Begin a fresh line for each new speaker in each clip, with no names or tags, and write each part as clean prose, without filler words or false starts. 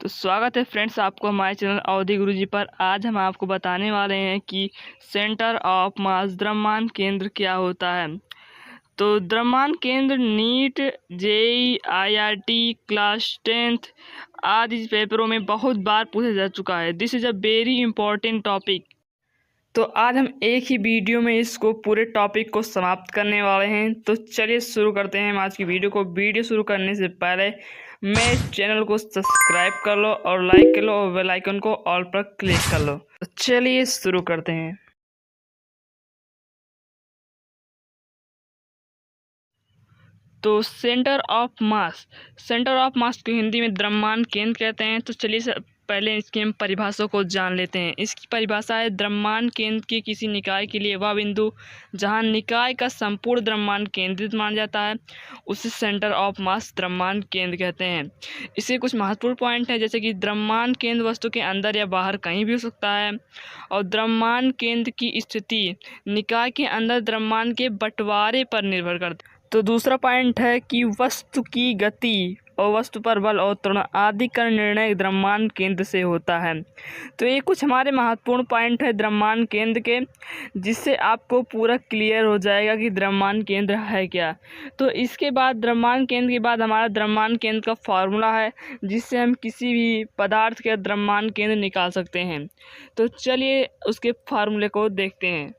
तो स्वागत है फ्रेंड्स आपको हमारे चैनल अवधि गुरुजी पर। आज हम आपको बताने वाले हैं कि सेंटर ऑफ मास द्रव्यमान केंद्र क्या होता है। तो द्रव्यमान केंद्र NEET, JEE, IRT, class 10th आदि पेपरों में बहुत बार पूछा जा चुका है। This is a very important topic. तो आज हम एक ही वीडियो में इसको पूरे टॉपिक को समाप्त करने वाले हैं। तो चलिए शुरू करते हैं आज की वीडियो को। वीडियो शुरू करने से पहले मेरे चैनल को सब्सक्राइब कर लो और लाइक कर लो और बेल आइकन को ऑल पर क्लिक कर लो। तो चलिए शुरू करते हैं। तो सेंटर ऑफ मास को हिंदी में द्रव्यमान केंद्र कहते हैं। तो चलिए पहले इसकी हम परिभाषा को जान लेते हैं। इसकी परिभाषा है द्रव्यमान केंद्र के किसी निकाय के लिए वह बिंदु जहां निकाय का संपूर्ण द्रव्यमान केंद्रित माना जाता है उसे सेंटर ऑफ मास द्रव्यमान केंद्र कहते हैं। इसके कुछ महत्वपूर्ण पॉइंट हैं, जैसे कि द्रव्यमान केंद्र वस्तु के अंदर या बाहर कहीं भी हो सकता है और द्रव्यमान केंद्र की स्थिति निकाय के अंदर द्रव्यमान के बंटवारे पर निर्भर करती है। तो दूसरा पॉइंट है कि वस्तु की गति और वस्तु पर बल और त्वरण आदि का निर्णय द्रव्यमान केंद्र से होता है। तो ये कुछ हमारे महत्वपूर्ण पॉइंट है द्रव्यमान केंद्र के, जिससे आपको पूरा क्लियर हो जाएगा कि द्रव्यमान केंद्र है क्या। तो इसके बाद द्रव्यमान केंद्र के बाद हमारा द्रव्यमान केंद्र का फॉर्मूला है, जिससे हम किसी भी पदार्थ का द्रव्यमान केंद्र निकाल सकते हैं। तो चलिए उसके फार्मूले को देखते हैं।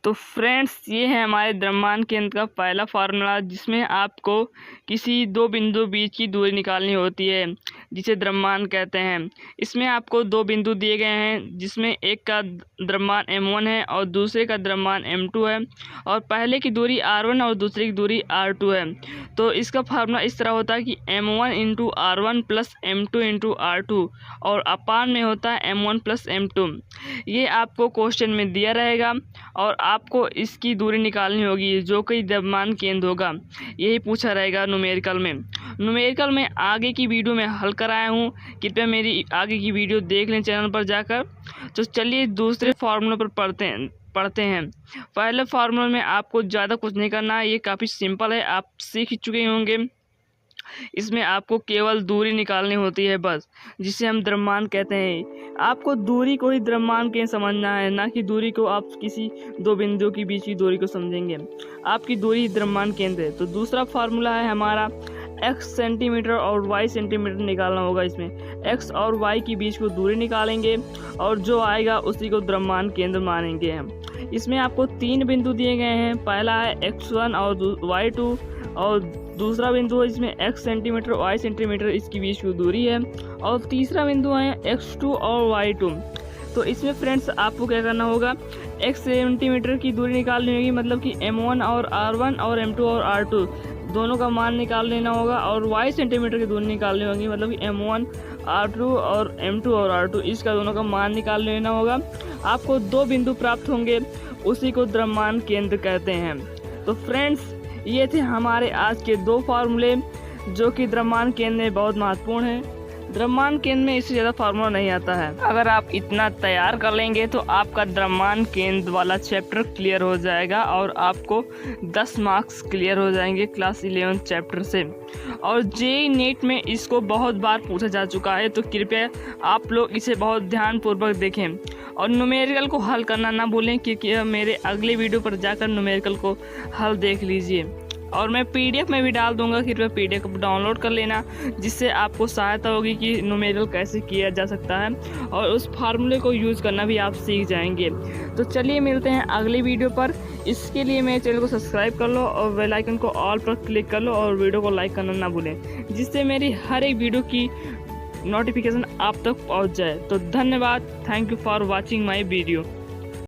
तो फ्रेंड्स, ये है हमारे द्रव्यमान केंद्र का पहला फार्मूला, जिसमें आपको किसी दो बिंदु बीच की दूरी निकालनी होती है, जिसे द्रव्यमान कहते हैं। इसमें आपको दो बिंदु दिए गए हैं, जिसमें एक का द्रव्यमान m1 है और दूसरे का द्रव्यमान m2 है, और पहले की दूरी r1 और दूसरे की दूरी r2 है। तो इसका फार्मूला इस तरह होता है कि m1 into r1 plus m2 into r2 और अपान में होता है m1 प्लस m2। ये आपको क्वेश्चन में दिया रहेगा और आपको इसकी दूरी निकालनी होगी, जो कि द्रव्यमान केंद्र होगा। यही पूछा रहेगा न्यूमेरिकल में आगे की वीडियो में हल कराया हूँ, कृपया मेरी आगे की वीडियो देख लें चैनल पर जाकर। तो चलिए दूसरे फार्मूले पर पढ़ते हैं। पहले फार्मूले में आपको ज़्यादा कुछ नहीं करना है, ये काफ़ी सिंपल है, आप सीख चुके होंगे। इसमें आपको केवल दूरी निकालनी होती है बस, जिसे हम द्रव्यमान कहते हैं। आपको दूरी को ही द्रव्यमान के समझना है, ना कि दूरी को आप किसी दो बिंदुओं के बीच की दूरी को समझेंगे। आपकी दूरी द्रव्यमान केंद्र है। तो दूसरा फार्मूला है हमारा x सेंटीमीटर और y सेंटीमीटर निकालना होगा। इसमें x और y के बीच को दूरी निकालेंगे और जो आएगा उसी को द्रव्यमान केंद्र मानेंगे हम। इसमें आपको तीन बिंदु दिए गए हैं, पहला है x1 और y2 और दूसरा बिंदु है इसमें x सेंटीमीटर y सेंटीमीटर इसकी बीच की दूरी है, और तीसरा बिंदु है x2 और y2। तो इसमें फ्रेंड्स आपको क्या करना होगा, x सेंटीमीटर की दूरी निकालनी होगी, मतलब कि m1 और r1 और m2 और r2 दोनों का मान निकाल लेना होगा, और y सेंटीमीटर की दूरी निकालनी होगी, मतलब कि m1 r2 और m2 और r2 इसका दोनों का मान निकाल लेना होगा। आपको दो बिंदु प्राप्त होंगे, उसी को द्रव्यमान केंद्र कहते हैं। तो फ्रेंड्स, ये थे हमारे आज के दो फार्मूले, जो कि द्रव्यमान केंद्र में बहुत महत्वपूर्ण है। द्रव्यमान केंद्र में इससे ज़्यादा फार्मूला नहीं आता है। अगर आप इतना तैयार कर लेंगे तो आपका द्रव्यमान केंद्र वाला चैप्टर क्लियर हो जाएगा और आपको 10 मार्क्स क्लियर हो जाएंगे क्लास 11 चैप्टर से। और जेईई नीट में इसको बहुत बार पूछा जा चुका है, तो कृपया आप लोग इसे बहुत ध्यानपूर्वक देखें और न्यूमेरिकल को हल करना ना भूलें, क्योंकि मेरे अगले वीडियो पर जाकर न्यूमेरिकल को हल देख लीजिए। और मैं पीडीएफ में भी डाल दूंगा, कृपया पीडीएफ को डाउनलोड कर लेना, जिससे आपको सहायता होगी कि न्यूमेरिकल कैसे किया जा सकता है, और उस फार्मूले को यूज़ करना भी आप सीख जाएंगे। तो चलिए मिलते हैं अगली वीडियो पर। इसके लिए मेरे चैनल को सब्सक्राइब कर लो और बेल आइकन को ऑल पर क्लिक कर लो और वीडियो को लाइक करना ना भूलें, जिससे मेरी हर एक वीडियो की नोटिफिकेशन आप तक पहुँच जाए। तो धन्यवाद, thank you for watching my video.